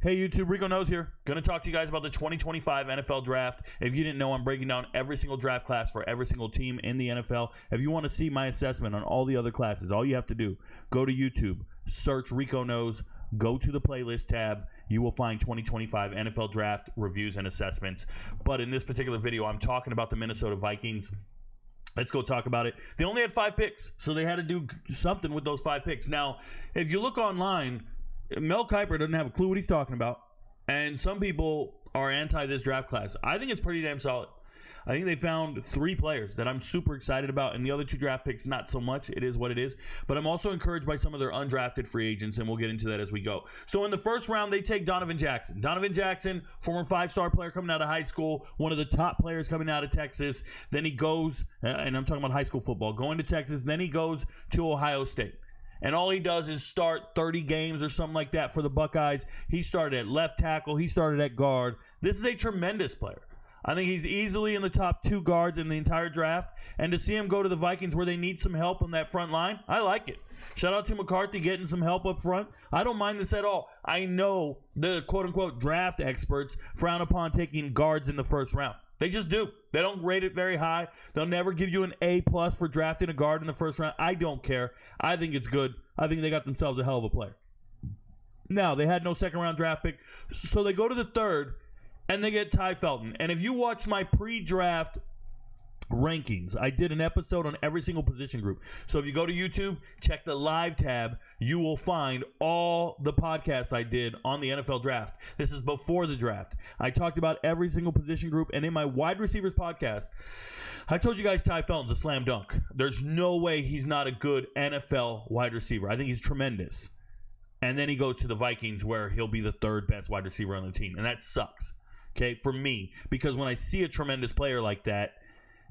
Hey YouTube, Rico Knows here. Going to talk to you guys about the 2025 NFL Draft. If you didn't know, I'm breaking down every single draft class for every single team in the NFL. If you want to see my assessment on all the other classes, all you have to do, go to YouTube, search Rico Knows, go to the playlist tab. You will find 2025 NFL Draft reviews and assessments. But in this particular video, I'm talking about the Minnesota Vikings. Let's go talk about it. They only had 5 picks, so they had to do something with those 5 picks. Now, if you look online, Mel Kiper doesn't have a clue what he's talking about, and some people are anti this draft class. I think it's pretty damn solid. I think they found 3 players that I'm super excited about, and the other 2 draft picks, not so much. It is what it is. But I'm also encouraged by some of their undrafted free agents, and we'll get into that as we go. So in the first round, they take Donovan Jackson. Donovan Jackson, former 5-star player coming out of high school, one of the top players coming out of Texas. Then he goes, and I'm talking about high school football, going to Texas. Then he goes to Ohio State. And all he does is start 30 games or something like that for the Buckeyes. He started at left tackle. He started at guard. This is a tremendous player. I think he's easily in the top 2 guards in the entire draft. And to see him go to the Vikings where they need some help on that front line, I like it. Shout out to McCarthy getting some help up front. I don't mind this at all. I know the quote-unquote draft experts frown upon taking guards in the first round. They just do. They don't rate it very high. They'll never give you an A+ for drafting a guard in the first round. I don't care. I think it's good. I think they got themselves a hell of a player. Now, they had no second-round draft pick, so they go to the 3rd, and they get Ty Felton. And if you watch my pre-draft rankings, I did an episode on every single position group. So if you go to YouTube, check the live tab, you will find all the podcasts I did on the NFL draft. This is before the draft. I talked about every single position group, and in my wide receivers podcast, I told you guys Ty Felton's a slam dunk. There's no way he's not a good NFL wide receiver. I think he's tremendous. And then he goes to the Vikings where he'll be the 3rd best wide receiver on the team, and that sucks, okay, for me, because when I see a tremendous player like that,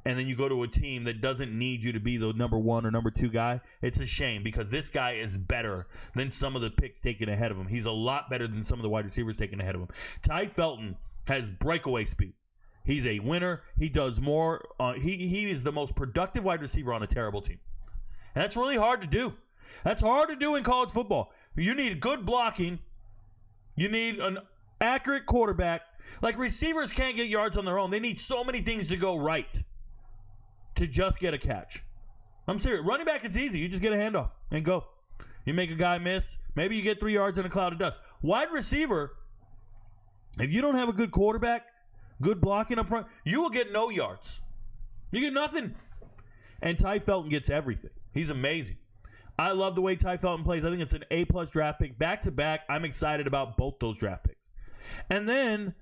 and then you go to a team that doesn't need you to be the number 1 or number 2 guy, it's a shame because this guy is better than some of the picks taken ahead of him. He's a lot better than some of the wide receivers taken ahead of him. Ty Felton has breakaway speed. He's a winner. He does more. He is the most productive wide receiver on a terrible team. And that's really hard to do. That's hard to do in college football. You need good blocking. You need an accurate quarterback. Like, receivers can't get yards on their own. They need so many things to go right to just get a catch. I'm serious. Running back, it's easy. You just get a handoff and go. You make a guy miss. Maybe you get 3 yards in a cloud of dust. Wide receiver, if you don't have a good quarterback, good blocking up front, you will get no yards. You get nothing. And Ty Felton gets everything. He's amazing. I love the way Ty Felton plays. I think it's an A+ draft pick. Back to back, I'm excited about both those draft picks. And then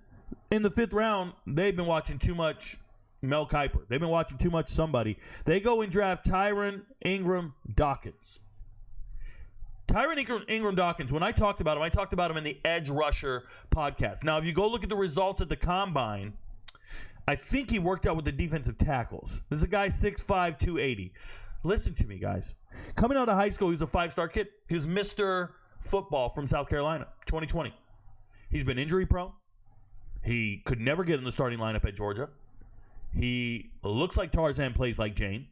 in the 5th round, they've been watching too much Mel Kiper. They've been watching too much somebody. They go and draft Tyrion Ingram-Dawkins. Tyrion Ingram-Dawkins, when I talked about him in the Edge Rusher podcast. Now, if you go look at the results at the Combine, I think he worked out with the defensive tackles. This is a guy 6'5", 280. Listen to me, guys. Coming out of high school, he was a 5-star kid. He was Mr. Football from South Carolina, 2020. He's been injury prone. He could never get in the starting lineup at Georgia. He looks like Tarzan, plays like Jane.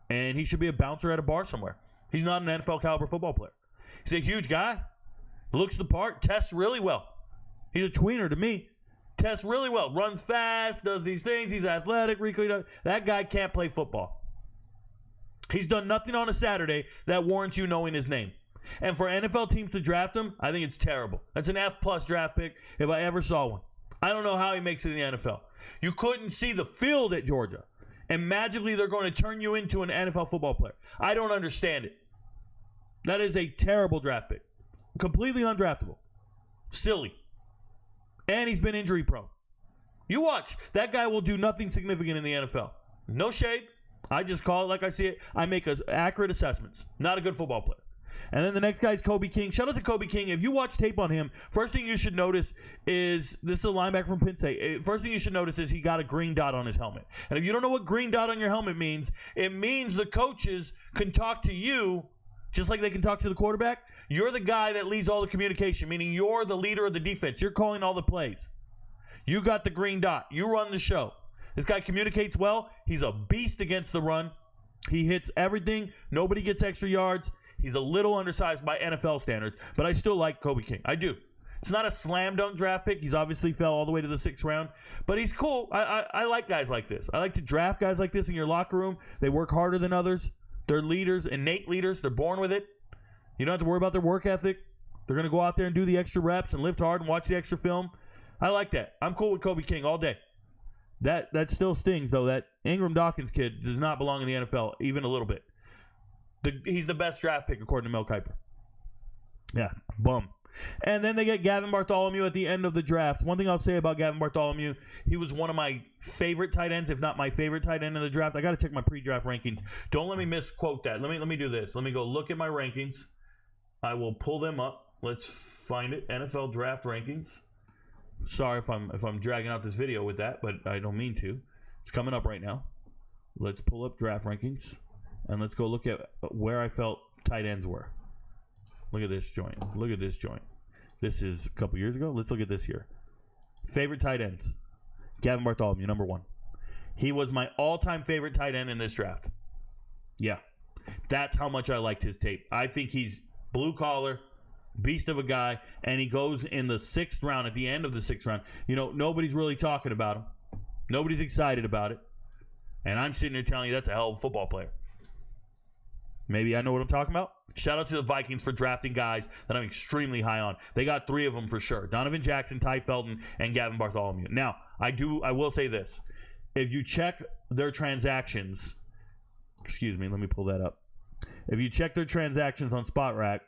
And he should be a bouncer at a bar somewhere. He's not an NFL caliber football player. He's a huge guy. Looks the part. Tests really well. He's a tweener to me. Tests really well. Runs fast. Does these things. He's athletic. That guy can't play football. He's done nothing on a Saturday that warrants you knowing his name. And for NFL teams to draft him, I think it's terrible. That's an F+ draft pick if I ever saw one. I don't know how he makes it in the NFL. You couldn't see the field at Georgia, and magically they're going to turn you into an NFL football player. I don't understand it. That is a terrible draft pick. Completely undraftable. Silly. And he's been injury prone. You watch. That guy will do nothing significant in the NFL. No shade. I just call it like I see it. I make accurate assessments. Not a good football player. And then the next guy is Kobe King. Shout out to Kobe King. If you watch tape on him, first thing you should notice is, this is a linebacker from Penn State. First thing you should notice is he got a green dot on his helmet. And if you don't know what green dot on your helmet means, it means the coaches can talk to you just like they can talk to the quarterback. You're the guy that leads all the communication, meaning you're the leader of the defense. You're calling all the plays. You got the green dot. You run the show. This guy communicates well. He's a beast against the run. He hits everything. Nobody gets extra yards. He's a little undersized by NFL standards, but I still like Kobe King. I do. It's not a slam dunk draft pick. He's obviously fell all the way to the 6th round, but he's cool. I like guys like this. I like to draft guys like this in your locker room. They work harder than others. They're leaders, innate leaders. They're born with it. You don't have to worry about their work ethic. They're going to go out there and do the extra reps and lift hard and watch the extra film. I like that. I'm cool with Kobe King all day. That still stings, though. That Ingram-Dawkins kid does not belong in the NFL, even a little bit. He's the best draft pick, according to Mel Kiper. Yeah, bum. And then they get Gavin Bartholomew at the end of the draft. One thing I'll say about Gavin Bartholomew, he was one of my favorite tight ends, if not my favorite tight end in the draft. I got to check my pre-draft rankings. Don't let me misquote that. Let me do this. Let me go look at my rankings. I will pull them up. Let's find it. NFL draft rankings. Sorry if I'm dragging out this video with that, but I don't mean to. It's coming up right now. Let's pull up draft rankings, and let's go look at where I felt tight ends were. Look at this joint. Look at this joint. This is a couple years ago. Let's look at this here. Favorite tight ends. Gavin Bartholomew, number 1. He was my all-time favorite tight end in this draft. Yeah. That's how much I liked his tape. I think he's blue-collar, beast of a guy, and he goes in the 6th round, at the end of the 6th round. You know, nobody's really talking about him. Nobody's excited about it. And I'm sitting there telling you that's a hell of a football player. Maybe I know what I'm talking about. Shout out to the Vikings for drafting guys that I'm extremely high on. They got 3 of them for sure. Donovan Jackson, Felton, and Gavin Bartholomew. Now, I will say this. If you check their transactions, excuse me, let me pull that up. If you check their transactions on SpotRack,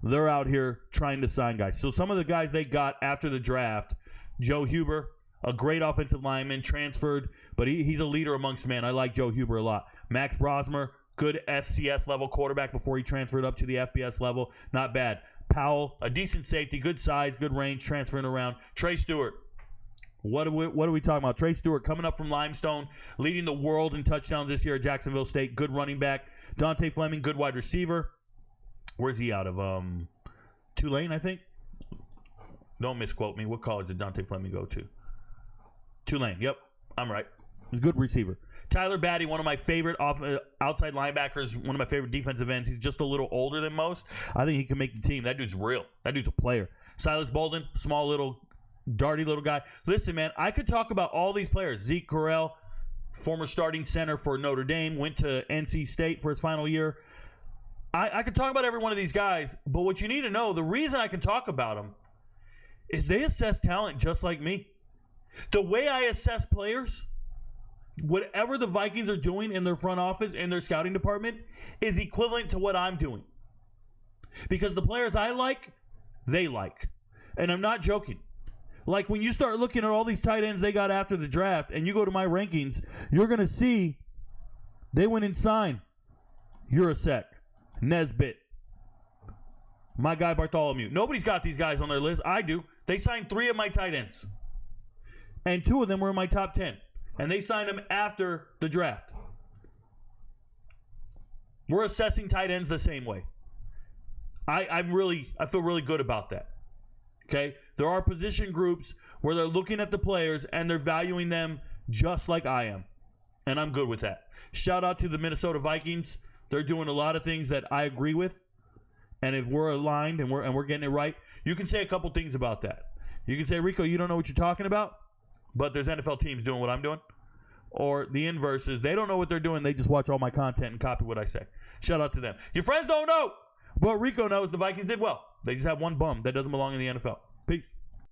they're out here trying to sign guys. So some of the guys they got after the draft, Joe Huber, a great offensive lineman, transferred, but he's a leader amongst men. I like Joe Huber a lot. Max Brosmer, good FCS level quarterback before he transferred up to the FBS level. Not bad. Powell, a decent safety, good size, good range, transferring around. Trey Stewart. What are we talking about? Trey Stewart coming up from Limestone, leading the world in touchdowns this year at Jacksonville State. Good running back. Dante Fleming, good wide receiver. Where's he out of? Tulane, I think. Don't misquote me. What college did Dante Fleming go to? Tulane. Yep, I'm right. He's a good receiver. Tyler Batty, one of my favorite outside linebackers, one of my favorite defensive ends. He's just a little older than most. I think he can make the team. That dude's real. That dude's a player. Silas Bolden, small little, darty little guy. Listen, man, I could talk about all these players. Zeke Correll, former starting center for Notre Dame, went to NC State for his final year. I could talk about every one of these guys, but what you need to know, the reason I can talk about them is they assess talent just like me. The way I assess players, whatever the Vikings are doing in their front office, in their scouting department, is equivalent to what I'm doing. Because the players I like, they like. And I'm not joking. Like when you start looking at all these tight ends they got after the draft, and you go to my rankings, you're going to see they went and signed Urasek, Nesbitt, my guy Bartholomew. Nobody's got these guys on their list. I do. They signed 3 of my tight ends. And 2 of them were in my top 10. And they signed them after the draft. We're assessing tight ends the same way. I feel really good about that. Okay? There are position groups where they're looking at the players and they're valuing them just like I am. And I'm good with that. Shout out to the Minnesota Vikings. They're doing a lot of things that I agree with. And if we're aligned and we're getting it right, you can say a couple things about that. You can say, Rico, you don't know what you're talking about, but there's NFL teams doing what I'm doing. Or the inverse is they don't know what they're doing. They just watch all my content and copy what I say. Shout out to them. Your friends don't know, but Rico knows the Vikings did well. They just have one bum that doesn't belong in the NFL. Peace.